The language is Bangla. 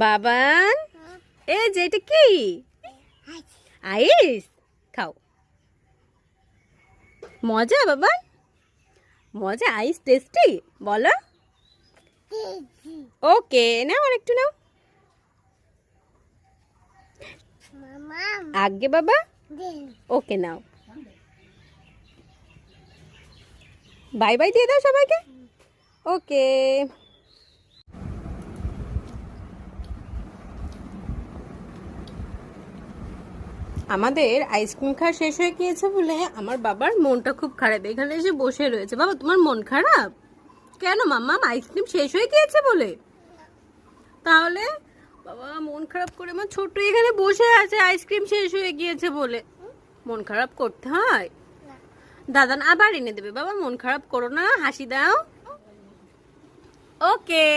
বাবান, এই যে এটা কি? আইস খাও। মজা বাবান, মজা। আইস টেস্টি বলো। ওকে, নাও আরেকটু নাও। আগে বাবা। ওকে নাও। বাই বাই দিয়ে দাও সবাইকে। ওকে। আমাদের আইসক্রিম খাওয়া শেষ হয়ে গিয়েছে বলে আমার বাবার মনটা খুব খারাপ, এখানে এসে বসে রয়েছে। বাবা তোমার মন খারাপ কেন মাম্মা? আইসক্রিম শেষ হয়ে গিয়েছে বলে? তাহলে বাবা মন খারাপ করে আমার ছোট্ট এখানে বসে আছে আইসক্রিম শেষ হয়ে গিয়েছে বলে। মন খারাপ করতে হয়? দাদা আবার এনে দেবে। বাবা মন খারাপ করো না, হাসি দাও। ওকে।